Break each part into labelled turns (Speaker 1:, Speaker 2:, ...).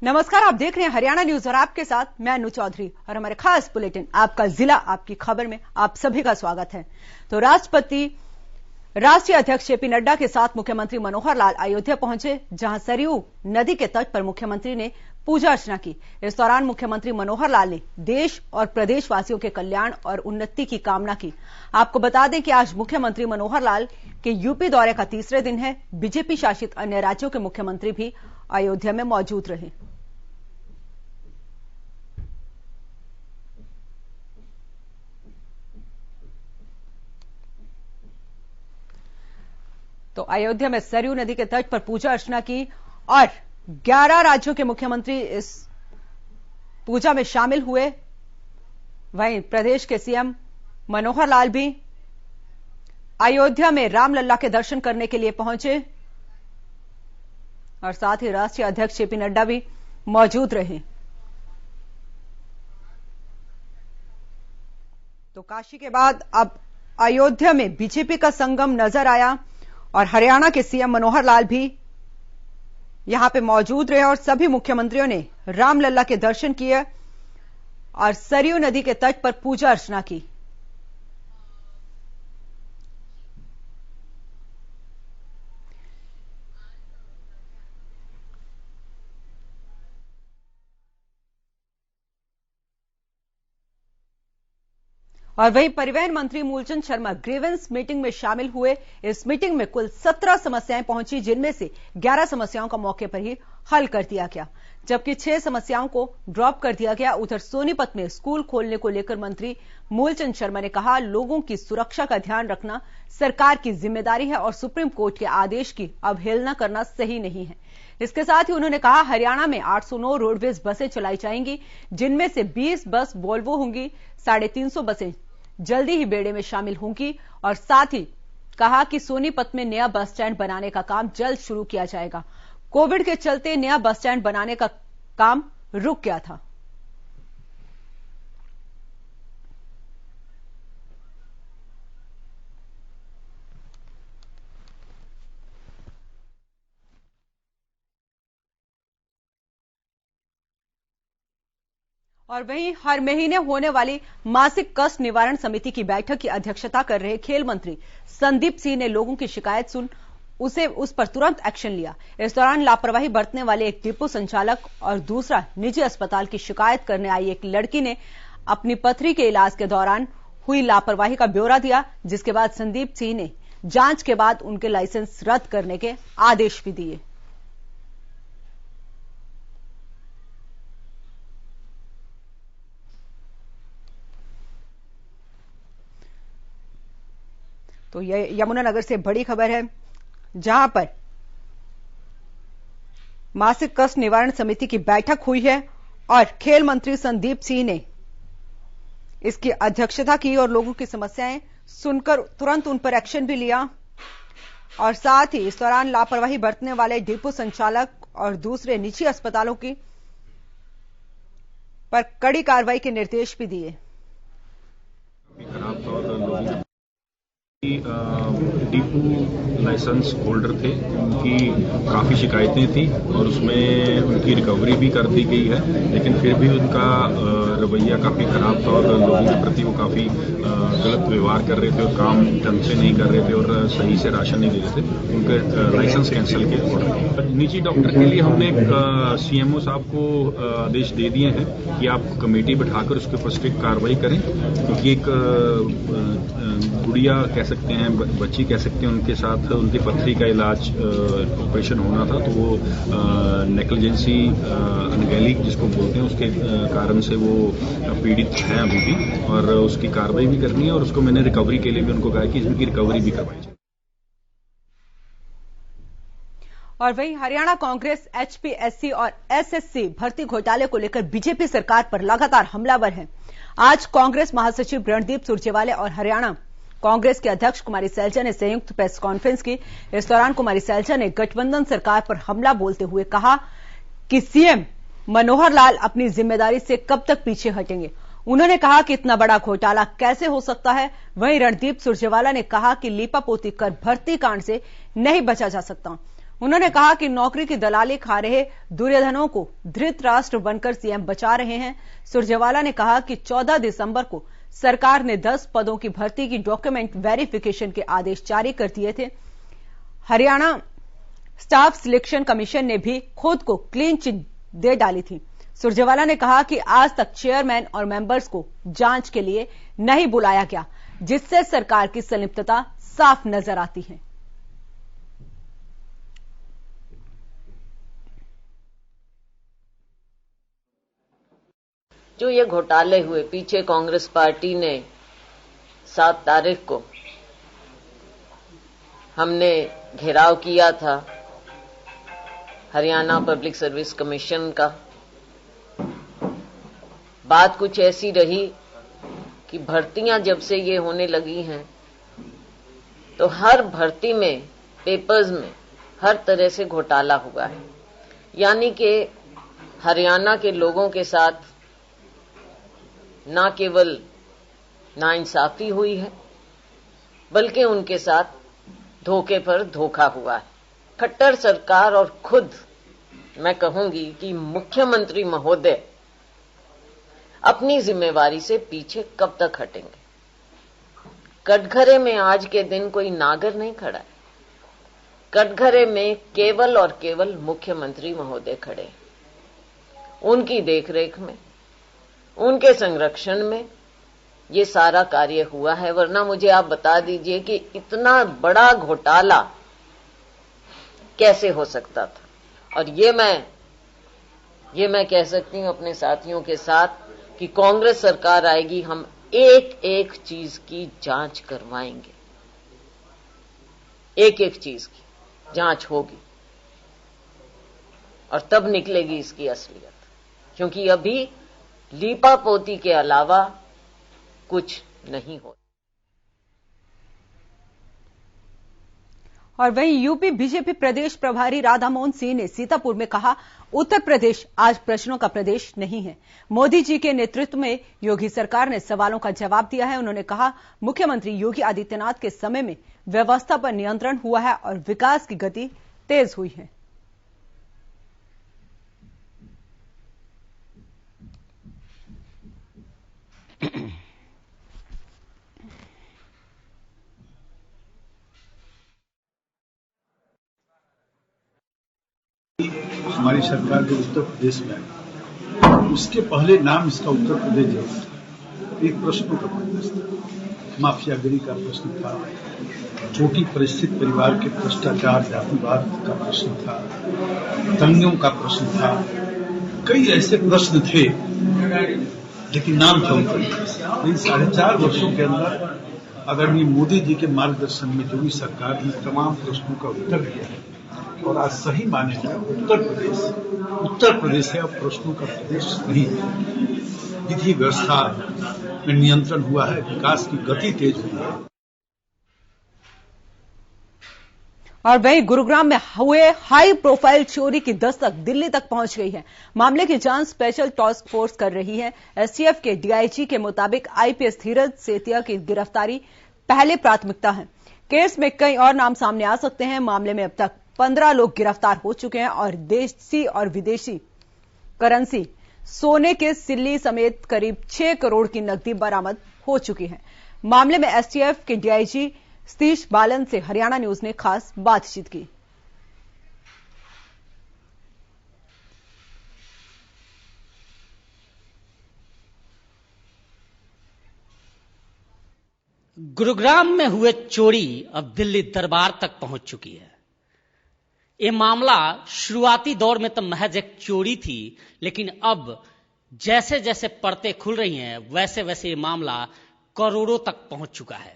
Speaker 1: नमस्कार, आप देख रहे हैं हरियाणा न्यूज और आपके साथ मैं अनु चौधरी और हमारे खास बुलेटिन आपका जिला आपकी खबर में आप सभी का स्वागत है। तो राष्ट्रीय अध्यक्ष जेपी नड्डा के साथ मुख्यमंत्री मनोहर लाल अयोध्या पहुंचे, जहां सरयू नदी के तट पर मुख्यमंत्री ने पूजा अर्चना की। इस दौरान मुख्यमंत्री मनोहर लाल ने देश और प्रदेशवासियों के कल्याण और उन्नति की कामना की। आपको बता दें कि आज मुख्यमंत्री मनोहर लाल के यूपी दौरे का तीसरे दिन है। बीजेपी शासित अन्य राज्यों के मुख्यमंत्री भी अयोध्या में मौजूद रहे। तो अयोध्या में सरयू नदी के तट पर पूजा अर्चना की और 11 राज्यों के मुख्यमंत्री इस पूजा में शामिल हुए। वहीं प्रदेश के सीएम मनोहर लाल भी अयोध्या में रामलला के दर्शन करने के लिए पहुंचे और साथ ही राष्ट्रीय अध्यक्ष जेपी नड्डा भी मौजूद रहे। तो काशी के बाद अब अयोध्या में बीजेपी का संगम नजर आया और हरियाणा के सीएम मनोहर लाल भी यहां पे मौजूद रहे और सभी मुख्यमंत्रियों ने रामलला के दर्शन किए और सरयू नदी के तट पर पूजा अर्चना की। और वहीं परिवहन मंत्री मूलचंद शर्मा ग्रीवेंस मीटिंग में शामिल हुए। इस मीटिंग में कुल 17 समस्याएं पहुंची, जिनमें से 11 समस्याओं का मौके पर ही हल कर दिया गया, जबकि 6 समस्याओं को ड्रॉप कर दिया गया। उधर सोनीपत में स्कूल खोलने को लेकर मंत्री मूलचंद शर्मा ने कहा, लोगों की सुरक्षा का ध्यान रखना सरकार की जिम्मेदारी है और सुप्रीम कोर्ट के आदेश की अवहेलना करना सही नहीं है। इसके साथ ही उन्होंने कहा, हरियाणा में 809 रोडवेज बसें चलाई जाएंगी, जिनमें से 20 बस वोल्वो होंगी, 350 बसें जल्दी ही बेड़े में शामिल होंगी और साथ ही कहा कि सोनीपत में नया बस स्टैंड बनाने का काम जल्द शुरू किया जाएगा। कोविड के चलते नया बस स्टैंड बनाने का काम रुक गया था। और वहीं हर महीने होने वाली मासिक कष्ट निवारण समिति की बैठक की अध्यक्षता कर रहे खेल मंत्री संदीप सिंह ने लोगों की शिकायत सुन उस पर तुरंत एक्शन लिया। इस दौरान लापरवाही बरतने वाले एक डिपो संचालक और दूसरा निजी अस्पताल की शिकायत करने आई एक लड़की ने अपनी पथरी के इलाज के दौरान हुई लापरवाही का ब्यौरा दिया, जिसके बाद संदीप सिंह ने जांच के बाद उनके लाइसेंस रद्द करने के आदेश भी दिए। तो यह यमुनानगर से बड़ी खबर है, जहां पर मासिक कष्ट निवारण समिति की बैठक हुई है और खेल मंत्री संदीप सिंह ने इसकी अध्यक्षता की और लोगों की समस्याएं सुनकर तुरंत उन पर एक्शन भी लिया और साथ ही इस दौरान लापरवाही बरतने वाले डिपो संचालक और दूसरे निजी अस्पतालों की पर कड़ी कार्रवाई के निर्देश भी दिए।
Speaker 2: डिपो लाइसेंस होल्डर थे, उनकी काफ़ी शिकायतें थी और उसमें उनकी रिकवरी भी कर दी गई है, लेकिन फिर भी उनका रवैया काफ़ी ख़राब था और लोगों के प्रति वो काफ़ी गलत व्यवहार कर रहे थे और काम ढंग से नहीं कर रहे थे और सही से राशन नहीं दे रहे थे। उनके लाइसेंस कैंसिल के ऑर्डर। निजी डॉक्टर के लिए हमने सीएमओ साहब को आदेश दे दिए हैं कि आप कमेटी बिठाकर उसके ऊपर स्ट्रिक्ट कार्रवाई करें, क्योंकि एक गुड़िया कह सकते हैं, बच्ची कह सकते हैं, उनके साथ उनकी पथरी का इलाज ऑपरेशन होना था, तो वो नेग्लिजेंसी अनगैली जिसको बोलते हैं उसके कारण से वो पीड़ित हैं अभी भी और उसकी कार्रवाई भी करनी है और उसको मैंने रिकवरी के लिए भी उनको कहा कि इनकी रिकवरी भी करवाई जाए।
Speaker 1: और वहीं हरियाणा कांग्रेस एचपीएससी और एसएससी भर्ती घोटाले को लेकर बीजेपी सरकार पर लगातार हमलावर है। आज कांग्रेस महासचिव रणदीप सुरजेवाला और हरियाणा कांग्रेस के अध्यक्ष कुमारी सैलजा ने संयुक्त प्रेस कॉन्फ्रेंस की। इस दौरान कुमारी सैलजा ने गठबंधन सरकार पर हमला बोलते हुए कहा कि सीएम मनोहर लाल अपनी जिम्मेदारी से कब तक पीछे हटेंगे। उन्होंने कहा कि इतना बड़ा घोटाला कैसे हो सकता है। वहीं रणदीप सुरजेवाला ने कहा कि लीपापोती कर भर्ती कांड से नहीं बचा जा सकता। उन्होंने कहा कि नौकरी की दलाली खा रहे दुर्योधनों को धृतराष्ट्र बनकर सीएम बचा रहे हैं। सुरजेवाला ने कहा कि 14 दिसंबर को सरकार ने 10 पदों की भर्ती की डॉक्यूमेंट वेरिफिकेशन के आदेश जारी कर दिए थे। हरियाणा स्टाफ सिलेक्शन कमीशन ने भी खुद को क्लीन चिट दे डाली थी। सुरजेवाला ने कहा कि आज तक चेयरमैन और मेंबर्स को जांच के लिए नहीं बुलाया गया, जिससे सरकार की संलिप्तता साफ नजर आती है।
Speaker 3: जो ये घोटाले हुए, पीछे कांग्रेस पार्टी ने 7 तारीख को हमने घेराव किया था हरियाणा पब्लिक सर्विस कमीशन का। बात कुछ ऐसी रही कि भर्तियां जब से ये होने लगी हैं तो हर भर्ती में, पेपर्स में हर तरह से घोटाला हुआ है। यानी कि हरियाणा के लोगों के साथ न केवल नाइंसाफी हुई है, बल्कि उनके साथ धोखे पर धोखा हुआ है। खट्टर सरकार और खुद मैं कहूंगी कि मुख्यमंत्री महोदय अपनी जिम्मेवारी से पीछे कब तक हटेंगे। कटघरे में आज के दिन कोई नागर नहीं खड़ा है। कटघरे में केवल और केवल मुख्यमंत्री महोदय खड़े। उनकी देखरेख में, उनके संरक्षण में ये सारा कार्य हुआ है। वरना मुझे आप बता दीजिए कि इतना बड़ा घोटाला कैसे हो सकता था। और ये मैं कह सकती हूं अपने साथियों के साथ कि कांग्रेस सरकार आएगी, हम एक एक चीज की जांच करवाएंगे। एक एक चीज की जांच होगी और तब निकलेगी इसकी असलियत। क्योंकि अभी लीपापोती के अलावा कुछ नहीं हो।
Speaker 1: और वहीं यूपी बीजेपी प्रदेश प्रभारी राधा मोहन सिंह ने सीतापुर में कहा, उत्तर प्रदेश आज प्रश्नों का प्रदेश नहीं है। मोदी जी के नेतृत्व में योगी सरकार ने सवालों का जवाब दिया है। उन्होंने कहा, मुख्यमंत्री योगी आदित्यनाथ के समय में व्यवस्था पर नियंत्रण हुआ है और विकास की गति तेज हुई है।
Speaker 4: हमारी सरकार जो उत्तर प्रदेश में आई, उसके पहले नाम इसका उत्तर प्रदेश जरूर था। एक प्रश्नों का प्रदेश था, माफियागिरी का प्रश्न था, छोटी परिस्थित परिवार के भ्रष्टाचार, जातिवाद का प्रश्न था, दंगों का प्रश्न था। कई ऐसे प्रश्न थे, लेकिन नाम था उत्तर प्रदेश। इन 4.5 वर्षों के अंदर आदरणीय मोदी जी के मार्गदर्शन में योगी सरकार ने तमाम प्रश्नों का उत्तर दिया है। और आज सही माने में उत्तर प्रदेश है, अब प्रश्नों का प्रदेश नहीं है। विधि व्यवस्था में नियंत्रण हुआ है, विकास की गति तेज हुई है।
Speaker 1: और वहीं गुरुग्राम में हुए हाई प्रोफाइल चोरी की दस्तक दिल्ली तक पहुंच गई है। मामले की जांच स्पेशल टास्क फोर्स कर रही है। एसटीएफ के डीआईजी के मुताबिक आईपीएस धीरज सेतिया की गिरफ्तारी पहले प्राथमिकता है। केस में कई और नाम सामने आ सकते हैं। मामले में अब तक 15 लोग गिरफ्तार हो चुके हैं और देशी और विदेशी करेंसी, सोने के सिल्ली समेत करीब 6 करोड़ की नकदी बरामद हो चुकी है। मामले में एसटीएफ के डीआईजी सतीश बालन से हरियाणा न्यूज ने खास बातचीत की।
Speaker 5: गुरुग्राम में हुए चोरी अब दिल्ली दरबार तक पहुंच चुकी है। ये मामला शुरुआती दौर में तो महज एक चोरी थी, लेकिन अब जैसे जैसे परतें खुल रही हैं, वैसे वैसे ये मामला करोड़ों तक पहुंच चुका है।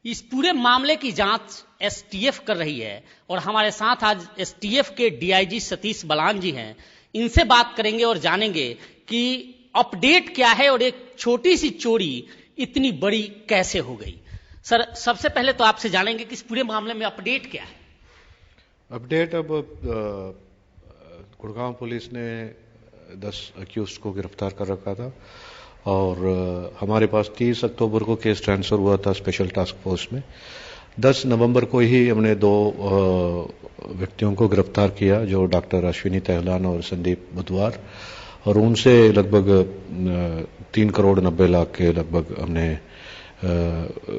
Speaker 5: इस पूरे मामले की जांच एसटीएफ कर रही है और हमारे साथ आज एसटीएफ के डीआईजी सतीश बलान जी हैं। इनसे बात करेंगे और जानेंगे कि अपडेट क्या है और एक छोटी सी चोरी इतनी बड़ी कैसे हो गई। सर, सबसे पहले तो आपसे जानेंगे कि इस पूरे मामले में अपडेट क्या है।
Speaker 6: अपडेट, अब गुड़गांव पुलिस ने 10 अक्यूज को गिरफ्तार कर रखा था और हमारे पास 30 अक्टूबर को केस ट्रांसफर हुआ था स्पेशल टास्क फोर्स में। 10 नवंबर को ही हमने 2 व्यक्तियों को गिरफ्तार किया, जो डॉक्टर अश्विनी तेहलान और संदीप बुधवार, और उनसे लगभग 3 करोड़ 90 लाख के लगभग हमने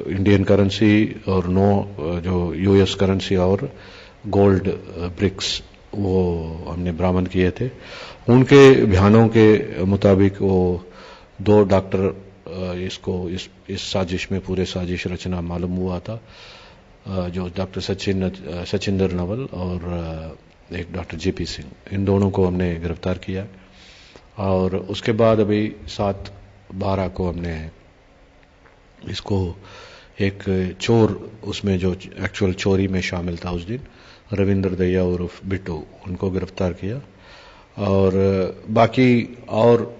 Speaker 6: इंडियन करेंसी और 9 जो यूएस करेंसी और गोल्ड ब्रिक्स वो हमने बरामद किए थे। उनके बयानों के मुताबिक वो 2 डॉक्टर इसको इस साजिश में पूरे साजिश रचना मालूम हुआ था, जो डॉक्टर सचिंदर नवल और एक डॉक्टर जेपी सिंह, इन दोनों को हमने गिरफ्तार किया। और उसके बाद अभी 7/12 को हमने इसको एक चोर, उसमें जो एक्चुअल चोरी में शामिल था उस दिन, रविंद्र दैया उर्फ बिट्टू, उनको गिरफ्तार किया। और बाकी और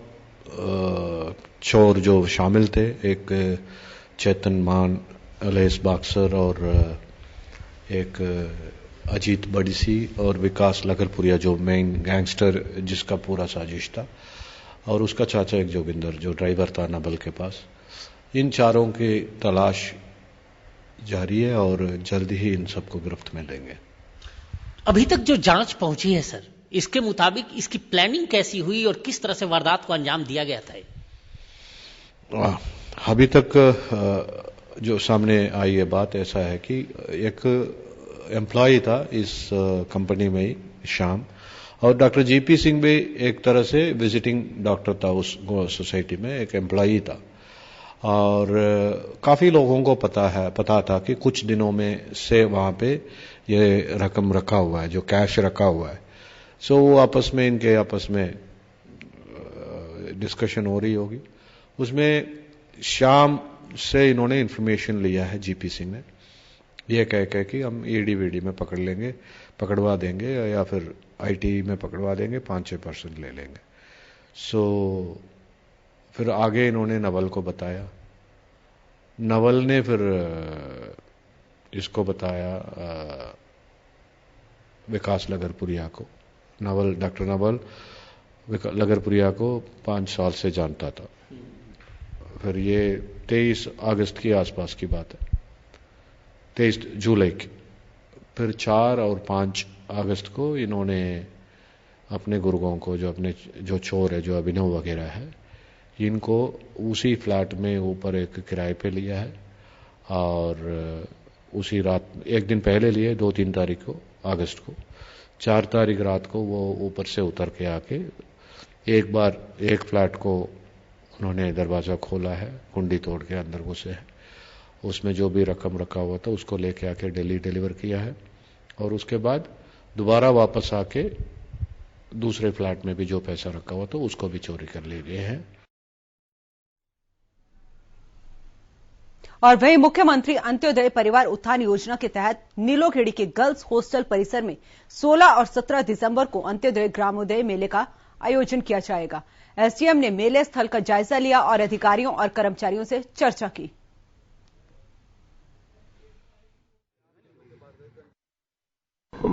Speaker 6: चोर जो शामिल थे, एक चेतन मान अलेस बाक्सर और एक अजीत बड़ीसी और विकास लगरपुरिया, जो मेन गैंगस्टर जिसका पूरा साजिश था, और उसका चाचा एक जोगिंदर जो ड्राइवर था नबल के पास। इन चारों की तलाश जारी है और जल्द ही इन सबको गिरफ्त में लेंगे।
Speaker 5: अभी तक जो जांच पहुंची है सर, इसके मुताबिक इसकी प्लानिंग कैसी हुई और किस तरह से वारदात को अंजाम दिया गया था?
Speaker 6: अभी तक जो सामने आई है बात ऐसा है कि एक एम्प्लॉय था इस कंपनी में ही श्याम, और डॉक्टर जीपी सिंह भी एक तरह से विजिटिंग डॉक्टर था उस सोसाइटी में, एक एम्प्लॉय था। और काफी लोगों को पता था कि कुछ दिनों में से वहां पे ये रकम रखा हुआ है, जो कैश रखा हुआ है। सो वो इनके आपस में डिस्कशन हो रही होगी। उसमें श्याम से इन्होंने इन्फॉर्मेशन लिया है जीपी सिंह ने, ये कह कि हम ईडी में पकड़वा देंगे या फिर आईटी में पकड़वा देंगे, 5-6% ले लेंगे। सो फिर आगे इन्होंने नवल को बताया, नवल ने फिर इसको बताया विकास लगरपुरिया को। डॉक्टर नवल लगरपुरिया को 5 साल से जानता था। फिर ये 23 अगस्त के आसपास की बात है, 23 जुलाई की। फिर 4 और 5 अगस्त को इन्होंने अपने गुर्गों को, जो चोर है, जो अभिनव वगैरह है, इनको उसी फ्लैट में ऊपर एक किराए पे लिया है। और उसी रात, एक दिन पहले लिए 2-3 तारीख को अगस्त को, 4 तारीख रात को वो ऊपर से उतर के आके एक बार एक फ्लैट को उन्होंने दरवाजा खोला है, कुंडी तोड़ के अंदर घुसे हैं, उसमें जो भी रकम रखा हुआ था उसको लेके आके दिल्ली डिलीवर किया है। और उसके बाद दोबारा वापस आके दूसरे फ्लैट में भी जो पैसा रखा हुआ था उसको भी चोरी कर ले गए हैं।
Speaker 1: और वहीं मुख्यमंत्री अंत्योदय परिवार उत्थान योजना के तहत नीलोखेड़ी के गर्ल्स हॉस्टल परिसर में 16 और 17 दिसंबर को अंत्योदय ग्रामोदय मेले का आयोजन किया जाएगा। एसडीएम ने मेले स्थल का जायजा लिया और अधिकारियों और कर्मचारियों से चर्चा की।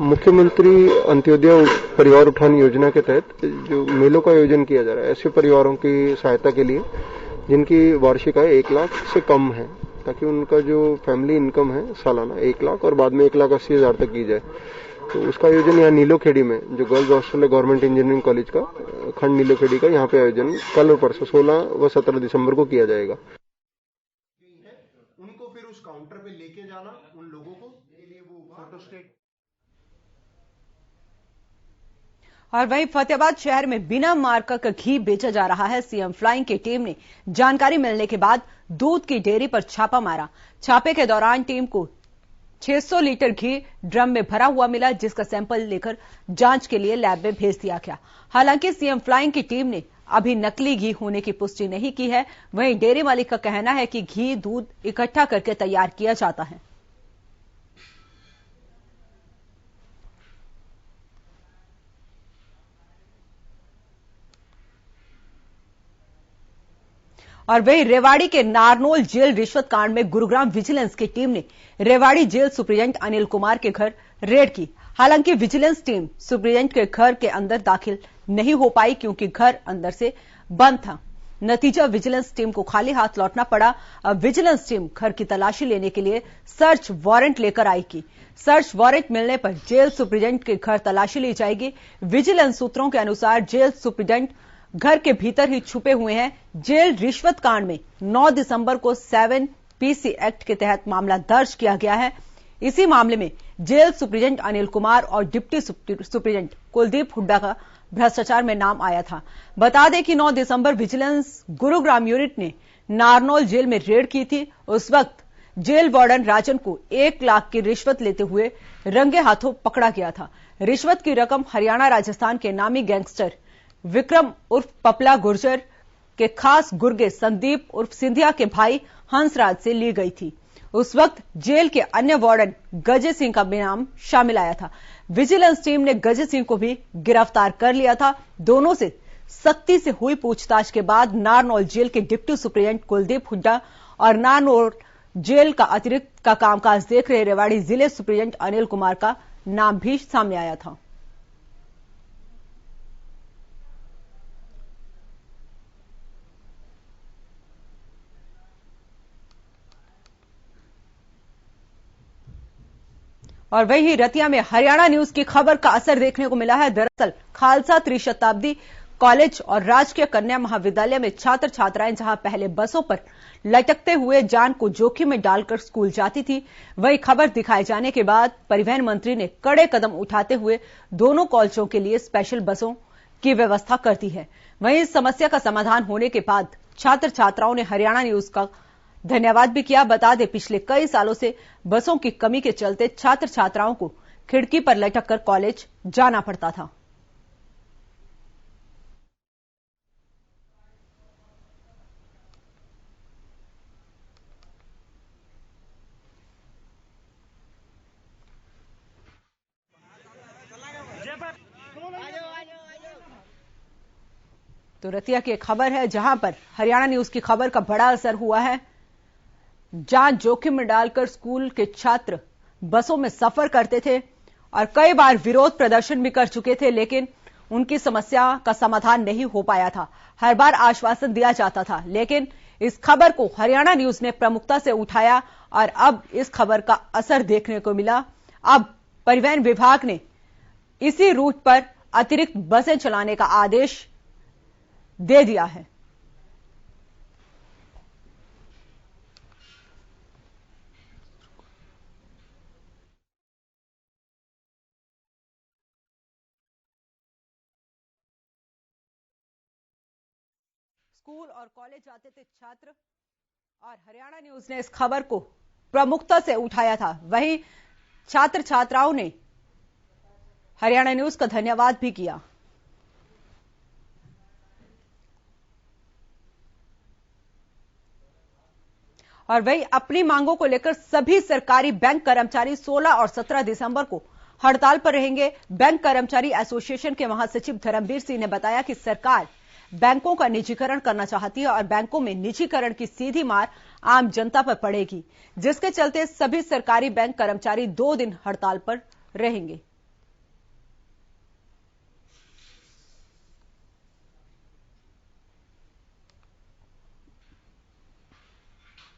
Speaker 7: मुख्यमंत्री अंत्योदय परिवार उत्थान योजना के तहत जो मेलों का आयोजन किया जा रहा है, ऐसे परिवारों की सहायता के लिए जिनकी वार्षिक आय 1 लाख से कम है, ताकि उनका जो फैमिली इनकम है सालाना 1 लाख और बाद में 1,80,000 तक की जाए। तो उसका आयोजन यहाँ नीलोखेड़ी में, जो गर्ल्स हॉस्टल है गवर्नमेंट इंजीनियरिंग कॉलेज का खंड नीलोखेड़ी का, यहाँ पे आयोजन कल और परसों 16 व 17 दिसंबर को किया जाएगा।
Speaker 8: उनको फिर उस काउंटर पे लेके जाना, उन लोगों को वो फोटोस्टेट।
Speaker 1: और वहीं फतेहाबाद शहर में बिना मार्का का घी बेचा जा रहा है। सीएम फ्लाइंग की टीम ने जानकारी मिलने के बाद दूध की डेयरी पर छापा मारा। छापे के दौरान टीम को 600 लीटर घी ड्रम में भरा हुआ मिला, जिसका सैंपल लेकर जांच के लिए लैब में भेज दिया गया। हालांकि सीएम फ्लाइंग की टीम ने अभी नकली घी होने की पुष्टि नहीं की है। वहीं डेयरी मालिक का कहना है कि घी दूध इकट्ठा करके तैयार किया जाता है। और वहीं रेवाड़ी के नारनौल जेल रिश्वत कांड में गुरुग्राम विजिलेंस की टीम ने रेवाड़ी जेल सुप्रीडेंट अनिल कुमार के घर रेड की। हालांकि विजिलेंस टीम सुप्रीडेंट के घर के अंदर दाखिल नहीं हो पाई, क्योंकि घर अंदर से बंद था। नतीजा विजिलेंस टीम को खाली हाथ लौटना पड़ा। अब विजिलेंस टीम घर की तलाशी लेने के लिए सर्च वारंट लेकर आएगी। सर्च वारंट मिलने पर जेल सुप्रीडेंट के घर तलाशी ली जाएगी। विजिलेंस सूत्रों के अनुसार जेल सुप्रीडेंट घर के भीतर ही छुपे हुए हैं। जेल रिश्वत कांड में 9 दिसंबर को 7 पीसी एक्ट के तहत मामला दर्ज किया गया है। इसी मामले में जेल सुप्रीडेंट अनिल कुमार और डिप्टी सुप्रीडेंट कुलदीप हुड्डा का भ्रष्टाचार में नाम आया था। बता दें कि 9 दिसंबर विजिलेंस गुरुग्राम यूनिट ने नारनौल जेल में रेड की थी। उस वक्त जेल वार्डन राजन को 1 लाख की रिश्वत लेते हुए रंगे हाथों पकड़ा गया था। रिश्वत की रकम हरियाणा राजस्थान के नामी गैंगस्टर विक्रम उर्फ पपला गुर्जर के खास गुर्गे संदीप उर्फ सिंधिया के भाई हंसराज से ली गई थी। उस वक्त जेल के अन्य वार्डन गजे सिंह का भी नाम शामिल आया था। विजिलेंस टीम ने गजे सिंह को भी गिरफ्तार कर लिया था। दोनों से सख्ती से हुई पूछताछ के बाद नारनौल जेल के डिप्टी सुप्रीडेंट कुलदीप हुड्डा और नारनौल जेल का अतिरिक्त का कामकाज देख रहे रेवाड़ी जिले सुप्रीडेंट अनिल कुमार का नाम भी सामने आया था। और वहीं रतिया में हरियाणा न्यूज की खबर का असर देखने को मिला है। दरअसल खालसा त्रिशताब्दी कॉलेज और राजकीय कन्या महाविद्यालय में छात्र छात्राएं जहां पहले बसों पर लटकते हुए जान को जोखिम में डालकर स्कूल जाती थी, वही खबर दिखाए जाने के बाद परिवहन मंत्री ने कड़े कदम उठाते हुए दोनों कॉलेजों के लिए स्पेशल बसों की व्यवस्था कर दी है। वहीं इस समस्या का समाधान होने के बाद छात्र छात्राओं ने हरियाणा न्यूज का धन्यवाद भी किया। बता दें पिछले कई सालों से बसों की कमी के चलते छात्र छात्राओं को खिड़की पर लटक कर कॉलेज जाना पड़ता था। तो रतिया की खबर है जहां पर हरियाणा न्यूज की खबर का बड़ा असर हुआ है। जान जोखिम में डालकर स्कूल के छात्र बसों में सफर करते थे और कई बार विरोध प्रदर्शन भी कर चुके थे, लेकिन उनकी समस्या का समाधान नहीं हो पाया था। हर बार आश्वासन दिया जाता था, लेकिन इस खबर को हरियाणा न्यूज ने प्रमुखता से उठाया और अब इस खबर का असर देखने को मिला। अब परिवहन विभाग ने इसी रूट पर अतिरिक्त बसें चलाने का आदेश दे दिया है। स्कूल और कॉलेज जाते थे छात्र और हरियाणा न्यूज ने इस खबर को प्रमुखता से उठाया था। वहीं छात्र छात्राओं ने हरियाणा न्यूज का धन्यवाद भी किया। और वहीं अपनी मांगों को लेकर सभी सरकारी बैंक कर्मचारी 16 और 17 दिसंबर को हड़ताल पर रहेंगे। बैंक कर्मचारी एसोसिएशन के महासचिव धर्मवीर सिंह ने बताया कि सरकार बैंकों का निजीकरण करना चाहती है और बैंकों में निजीकरण की सीधी मार आम जनता पर पड़ेगी, जिसके चलते सभी सरकारी बैंक कर्मचारी 2 दिन हड़ताल पर रहेंगे।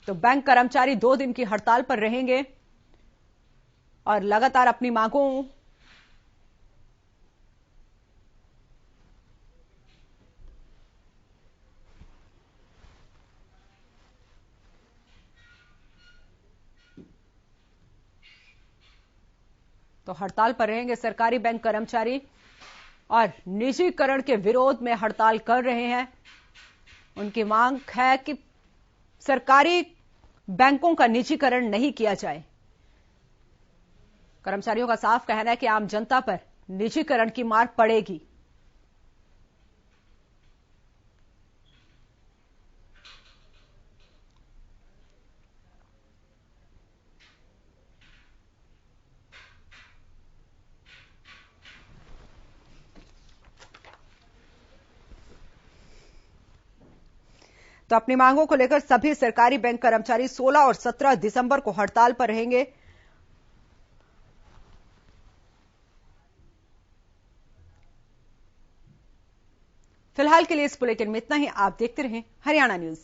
Speaker 1: तो बैंक कर्मचारी 2 दिन की हड़ताल पर रहेंगे और लगातार अपनी मांगों तो हड़ताल पर रहेंगे सरकारी बैंक कर्मचारी और निजीकरण के विरोध में हड़ताल कर रहे हैं। उनकी मांग है कि सरकारी बैंकों का निजीकरण नहीं किया जाए। कर्मचारियों का साफ कहना है कि आम जनता पर निजीकरण की मार पड़ेगी। तो अपनी मांगों को लेकर सभी सरकारी बैंक कर्मचारी 16 और 17 दिसंबर को हड़ताल पर रहेंगे। फिलहाल फिलहाल के लिए इस बुलेटिन में इतना ही। आप देखते रहें हरियाणा न्यूज।